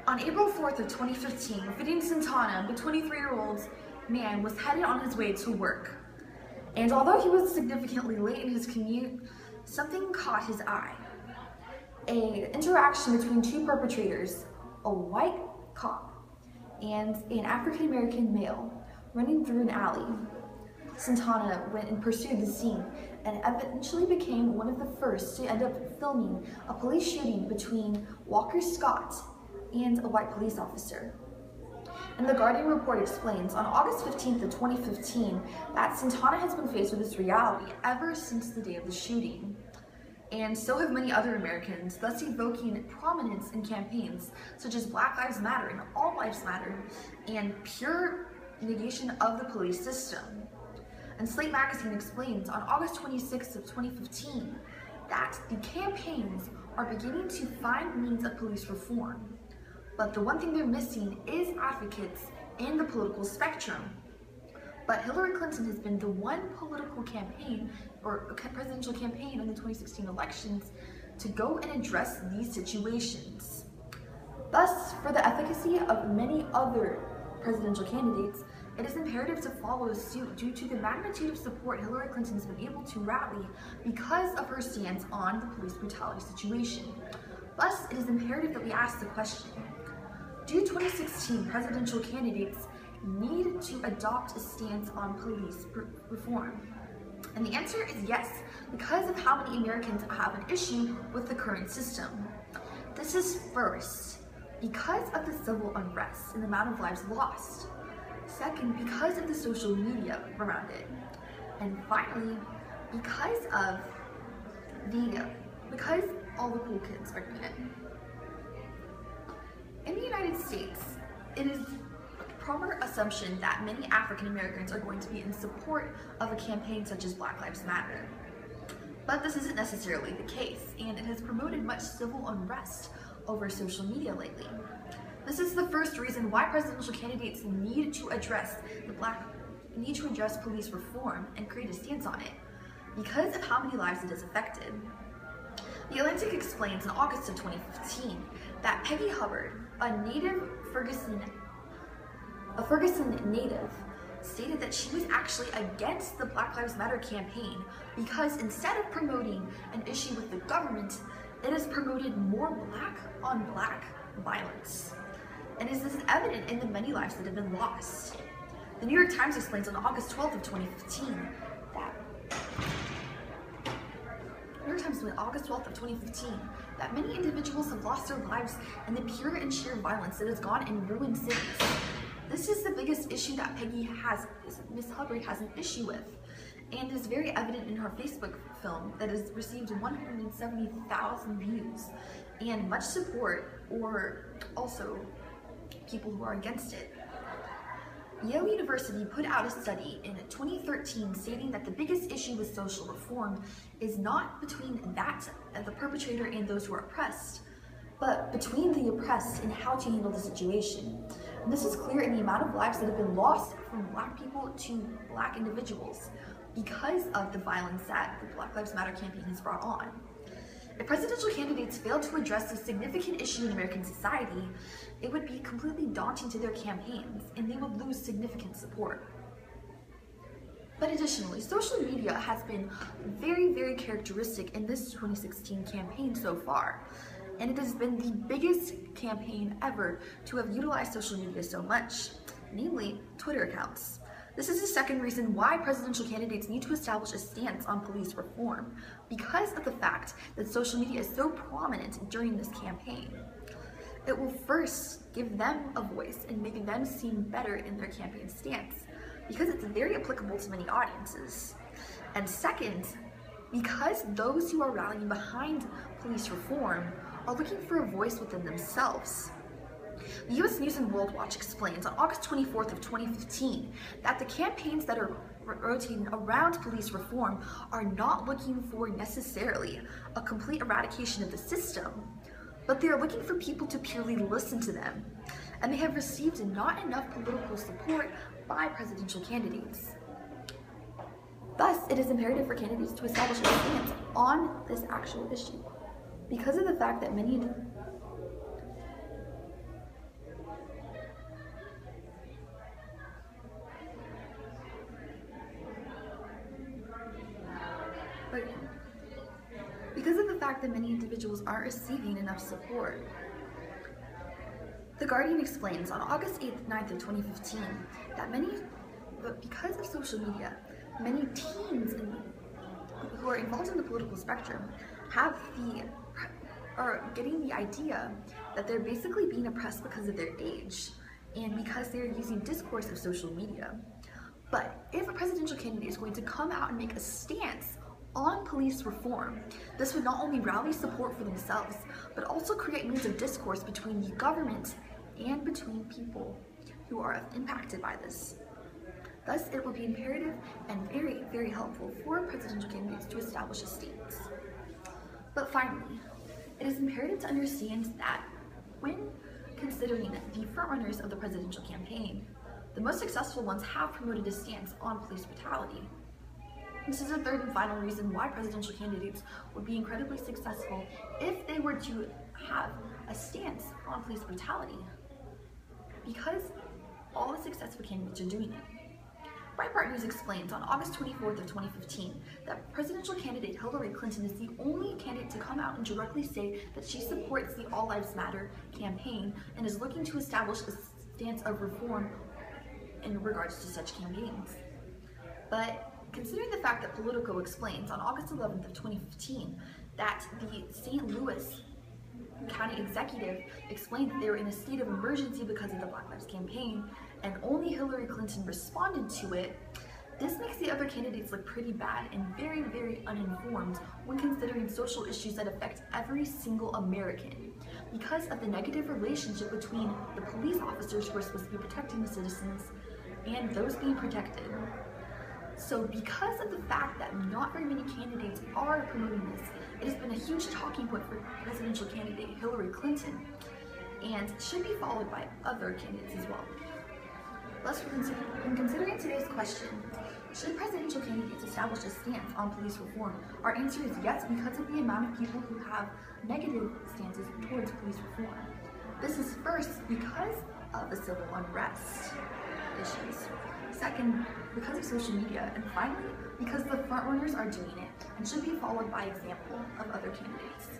On April 4th of 2015, Fidin Santana, the 23-year-old man, was headed on his way to work. And although he was significantly late in his commute, something caught his eye. An interaction between two perpetrators, a white cop and an African-American male, running through an alley. Santana went and pursued the scene and eventually became one of the first to end up filming a police shooting between Walker Scott and a white police officer. And the Guardian report explains on August 15th of 2015 that Santana has been faced with this reality ever since the day of the shooting. And so have many other Americans, thus evoking prominence in campaigns such as Black Lives Matter and All Lives Matter and pure negation of the police system. And Slate Magazine explains on August 26th of 2015 that the campaigns are beginning to find means of police reform. But the one thing they're missing is advocates in the political spectrum. But Hillary Clinton has been the one political campaign or presidential campaign in the 2016 elections to go and address these situations. Thus, for the efficacy of many other presidential candidates, it is imperative to follow suit due to the magnitude of support Hillary Clinton has been able to rally because of her stance on the police brutality situation. Thus, it is imperative that we ask the question, do 2016 presidential candidates need to adopt a stance on police reform? And the answer is yes, because of how many Americans have an issue with the current system. This is first, because of the civil unrest and the amount of lives lost. Second, because of the social media around it. And finally, because all the cool kids are doing it. In the United States, it is a proper assumption that many African Americans are going to be in support of a campaign such as Black Lives Matter. But this isn't necessarily the case, and it has promoted much civil unrest over social media lately. This is the first reason why presidential candidates need to address police reform and create a stance on it, because of how many lives it has affected. The Atlantic explains in August of 2015 that Peggy Hubbard, a Ferguson native, stated that she was actually against the Black Lives Matter campaign because instead of promoting an issue with the government, it has promoted more black on black violence. And this is evident in the many lives that have been lost. The New York Times explains on August 12th of 2015 that many individuals have lost their lives in the pure and sheer violence that has gone and ruined cities. This is the biggest issue that Miss Hubbard has an issue with, and is very evident in her Facebook film that has received 170,000 views and much support, or also people who are against it. Yale University put out a study in 2013 stating that the biggest issue with social reform is not between the perpetrator and those who are oppressed, but between the oppressed and how to handle the situation. And this is clear in the amount of lives that have been lost from Black people to Black individuals because of the violence that the Black Lives Matter campaign has brought on. If presidential candidates fail to address this significant issue in American society, it would be completely daunting to their campaigns, and they would lose significant support. But additionally, social media has been very, very characteristic in this 2016 campaign so far, and it has been the biggest campaign ever to have utilized social media so much, namely Twitter accounts. This is the second reason why presidential candidates need to establish a stance on police reform, because of the fact that social media is so prominent during this campaign. It will first give them a voice and make them seem better in their campaign stance, because it's very applicable to many audiences. And second, because those who are rallying behind police reform are looking for a voice within themselves. The U.S. News and World Watch explains on August 24th of 2015 that the campaigns that are rotating around police reform are not looking for necessarily a complete eradication of the system, but they are looking for people to purely listen to them, and they have received not enough political support by presidential candidates. Thus, it is imperative for candidates to establish a stance on this actual issue, because of the fact that many individuals aren't receiving enough support. The Guardian explains on August 9th of 2015 that because of social media, many teens who are involved in the political spectrum are getting the idea that they're basically being oppressed because of their age and because they're using discourse of social media. But if a presidential candidate is going to come out and make a stance on police reform, this would not only rally support for themselves, but also create means of discourse between the government and between people who are impacted by this. Thus, it would be imperative and very, very helpful for presidential candidates to establish a stance. But finally, it is imperative to understand that when considering the frontrunners of the presidential campaign, the most successful ones have promoted a stance on police brutality. This is the third and final reason why presidential candidates would be incredibly successful if they were to have a stance on police brutality, because all the successful candidates are doing it. Breitbart News explains on August 24th of 2015 that presidential candidate Hillary Clinton is the only candidate to come out and directly say that she supports the All Lives Matter campaign and is looking to establish a stance of reform in regards to such campaigns. But considering the fact that Politico explains on August 11th of 2015 that the St. Louis County executive explained that they were in a state of emergency because of the Black Lives campaign, and only Hillary Clinton responded to it, this makes the other candidates look pretty bad and very, very uninformed when considering social issues that affect every single American, because of the negative relationship between the police officers who are supposed to be protecting the citizens and those being protected. So because of the fact that not very many candidates are promoting this, it has been a huge talking point for presidential candidate Hillary Clinton, and should be followed by other candidates as well. Thus, when considering today's question, should presidential candidates establish a stance on police reform? Our answer is yes, because of the amount of people who have negative stances towards police reform. This is first because of the civil unrest issues. Second, because of social media. And finally, because the frontrunners are doing it and should be followed by example of other candidates.